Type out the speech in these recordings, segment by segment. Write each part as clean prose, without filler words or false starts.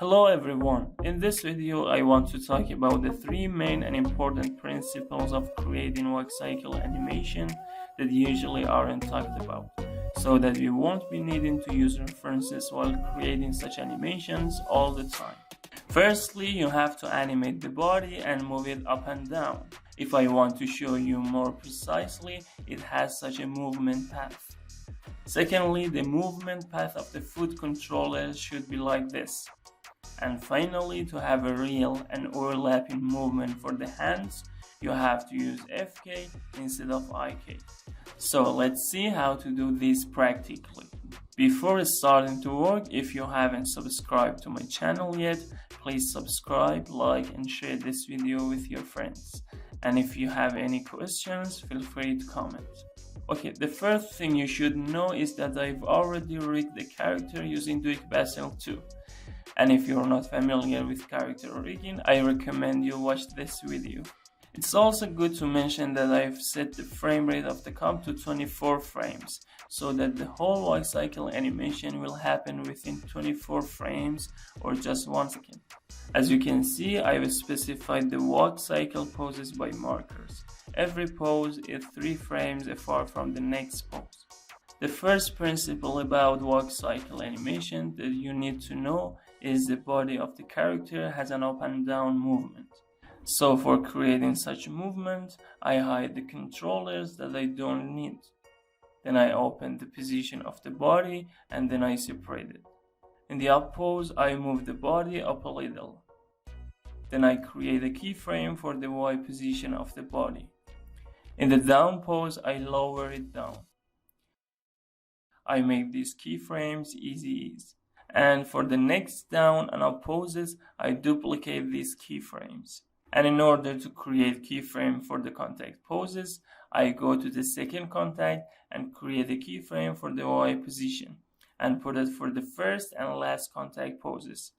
Hello everyone, in this video I want to talk about the three main and important principles of creating work cycle animation that usually aren't talked about, so that we won't be needing to use references while creating such animations all the time. Firstly, you have to animate the body and move it up and down. If I want to show you more precisely, it has such a movement path. Secondly, the movement path of the foot controller should be like this. And finally, to have a real and overlapping movement for the hands, you have to use FK instead of IK. So let's see how to do this practically. Before starting to work, if you haven't subscribed to my channel yet, please subscribe, like and share this video with your friends. And if you have any questions, feel free to comment. Okay, the first thing you should know is that I've already rigged the character using Behance 2. And if you're not familiar with character rigging, I recommend you watch this video. It's also good to mention that I've set the frame rate of the comp to 24 frames, so that the whole walk cycle animation will happen within 24 frames or just 1 second. As you can see, I've specified the walk cycle poses by markers. Every pose is 3 frames apart from the next pose. The first principle about walk cycle animation that you need to know is the body of the character has an up and down movement. So for creating such movement, I hide the controllers that I don't need. Then I open the position of the body and then I separate it. In the up pose, I move the body up a little. Then I create a keyframe for the Y position of the body. In the down pose, I lower it down. I make these keyframes easy. And for the next down and up poses, I duplicate these keyframes. And in order to create keyframe for the contact poses, I go to the second contact and create a keyframe for the Y position and put it for the first and last contact poses.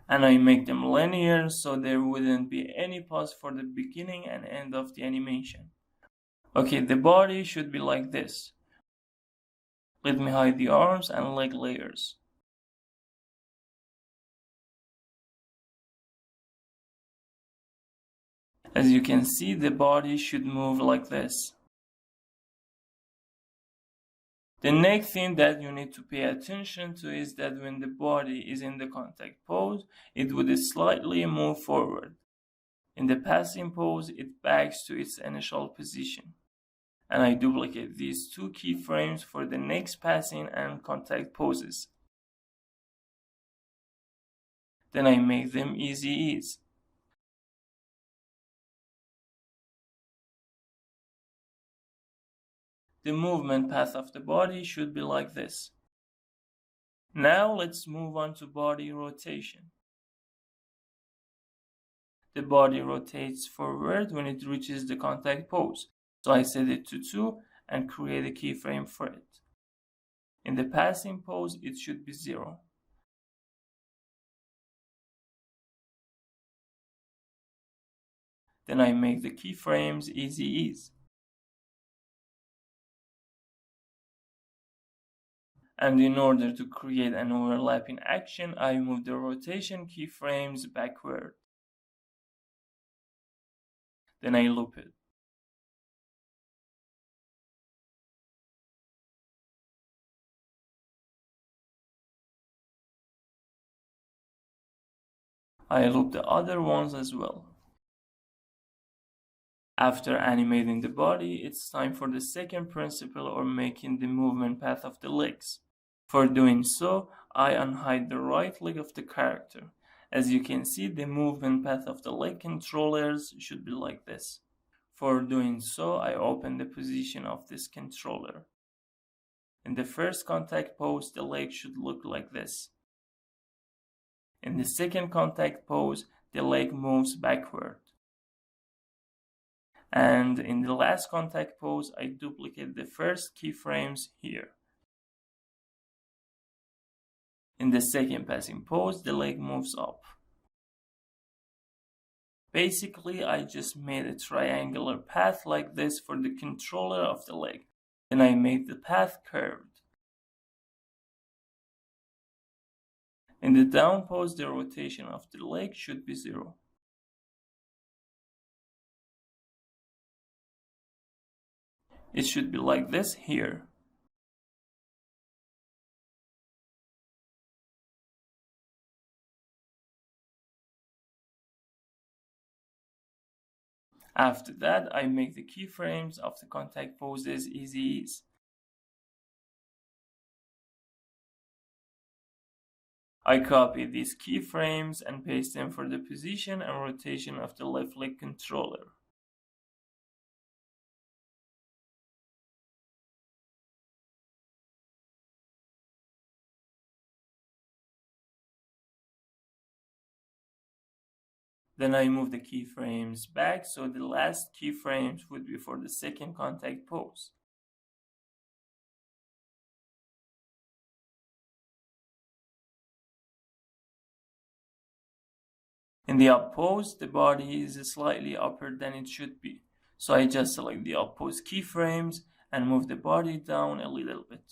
And I make them linear so there wouldn't be any pause for the beginning and end of the animation. Okay, the body should be like this. Let me hide the arms and leg layers. As you can see, the body should move like this. The next thing that you need to pay attention to is that when the body is in the contact pose, it would slightly move forward. In the passing pose, it backs to its initial position. And I duplicate these 2 keyframes for the next passing and contact poses. Then I make them easy. The movement path of the body should be like this. Now let's move on to body rotation. The body rotates forward when it reaches the contact pose. So I set it to 2 and create a keyframe for it. In the passing pose, it should be 0. Then I make the keyframes easy. And in order to create an overlapping action, I move the rotation keyframes backward. Then I loop it. I loop the other ones as well. After animating the body, it's time for the second principle, or making the movement path of the legs. For doing so, I unhide the right leg of the character. As you can see, the movement path of the leg controllers should be like this. For doing so, I open the position of this controller. In the first contact pose, the leg should look like this. In the second contact pose, the leg moves backward. And in the last contact pose, I duplicate the first keyframes here. In the second passing pose, the leg moves up. Basically, I just made a triangular path like this for the controller of the leg. Then I made the path curved. In the down pose, the rotation of the leg should be 0. It should be like this here. After that, I make the keyframes of the contact poses easy ease. I copy these keyframes and paste them for the position and rotation of the left leg controller. Then I move the keyframes back so the last keyframes would be for the second contact pose. In the up pose, the body is slightly upper than it should be. So I just select the up pose keyframes and move the body down a little bit.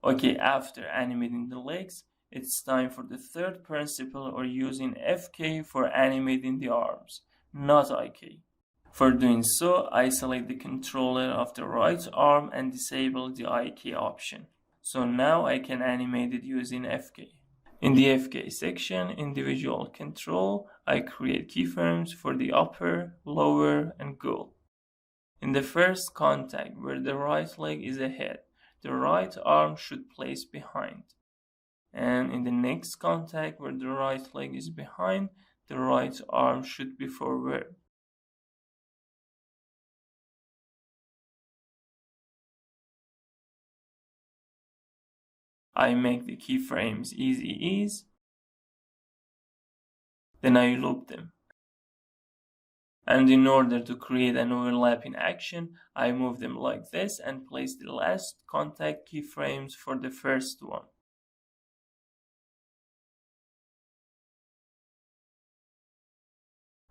Okay, after animating the legs, it's time for the third principle, or using FK for animating the arms, not IK. For doing so, I select the controller of the right arm and disable the IK option. So now I can animate it using FK. In the FK section, individual control, I create keyframes for the upper, lower, and goal. In the first contact, where the right leg is ahead, the right arm should place behind. And in the next contact, where the right leg is behind, the right arm should be forward. I make the keyframes easy ease, then I loop them. And in order to create an overlapping action, I move them like this and place the last contact keyframes for the first one.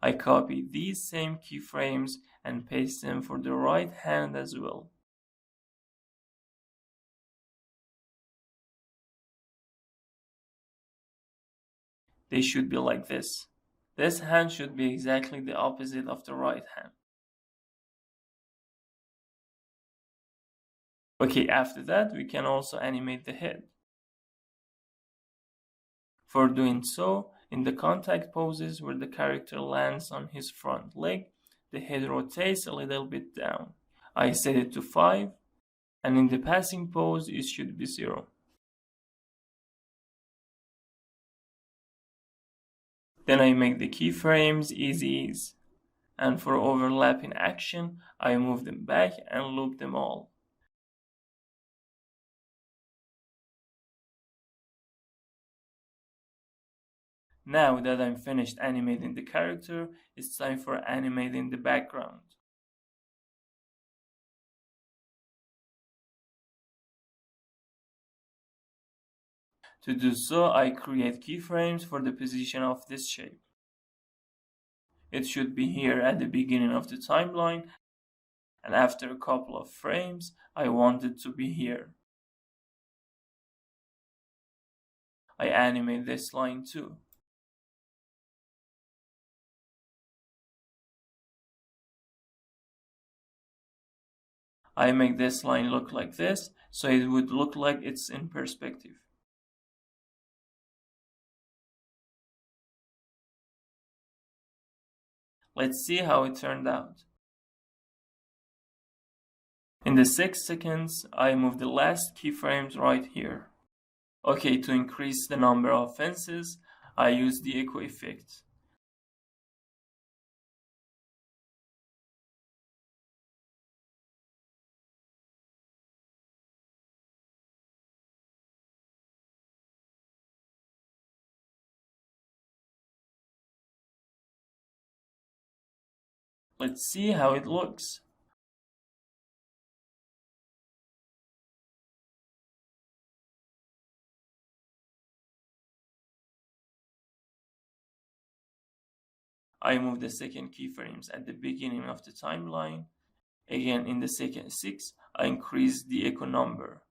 I copy these same keyframes and paste them for the right hand as well. They should be like this. This hand should be exactly the opposite of the right hand. Okay, after that, we can also animate the head. For doing so, in the contact poses where the character lands on his front leg, the head rotates a little bit down. I set it to 5, and in the passing pose, it should be 0. Then I make the keyframes easy ease, and for overlapping action, I move them back and loop them all. Now that I'm finished animating the character, it's time for animating the background. To do so, I create keyframes for the position of this shape. It should be here at the beginning of the timeline, and after a couple of frames, I want it to be here. I animate this line too. I make this line look like this, so it would look like it's in perspective. Let's see how it turned out. In the 6 seconds, I move the last keyframes right here. Okay, to increase the number of fences, I use the echo effect. Let's see how it looks. I move the second keyframes at the beginning of the timeline. Again, in the second 6, I increase the echo number.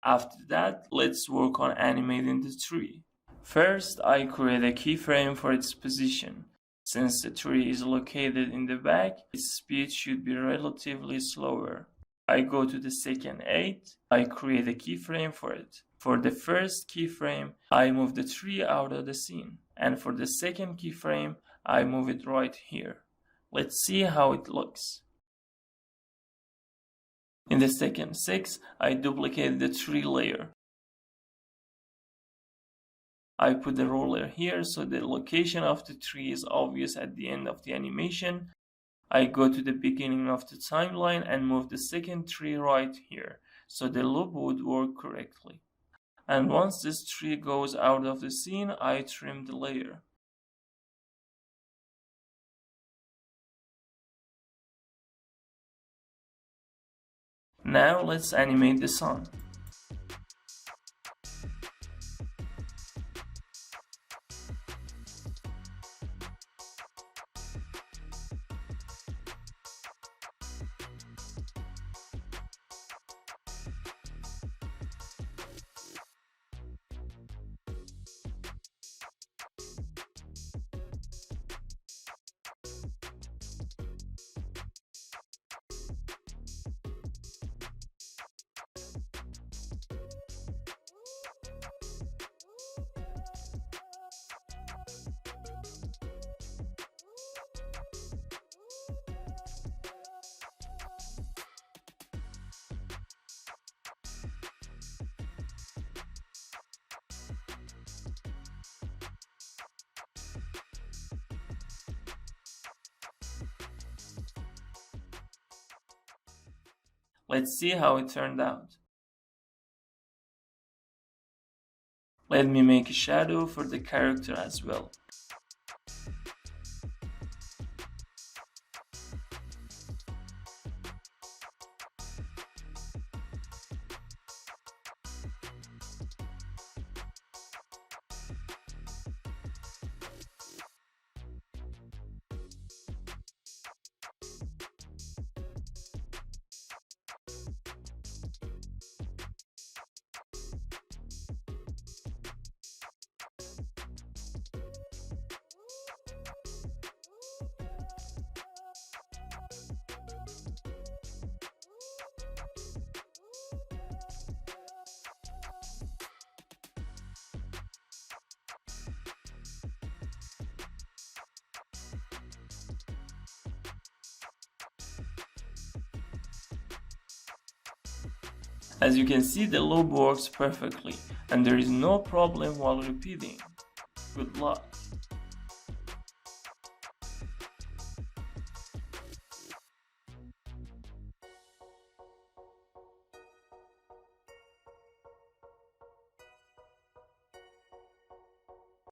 After that, let's work on animating the tree. First, I create a keyframe for its position. Since the tree is located in the back, its speed should be relatively slower. I go to the second 8, I create a keyframe for it. For the first keyframe, I move the tree out of the scene. And for the second keyframe, I move it right here. Let's see how it looks. In the second 6, I duplicate the tree layer. I put the ruler here so the location of the tree is obvious at the end of the animation. I go to the beginning of the timeline and move the second tree right here, so the loop would work correctly. And once this tree goes out of the scene, I trim the layer. Now let's animate the sun. Let's see how it turned out. Let me make a shadow for the character as well. As you can see, the loop works perfectly, and there is no problem while repeating. Good luck!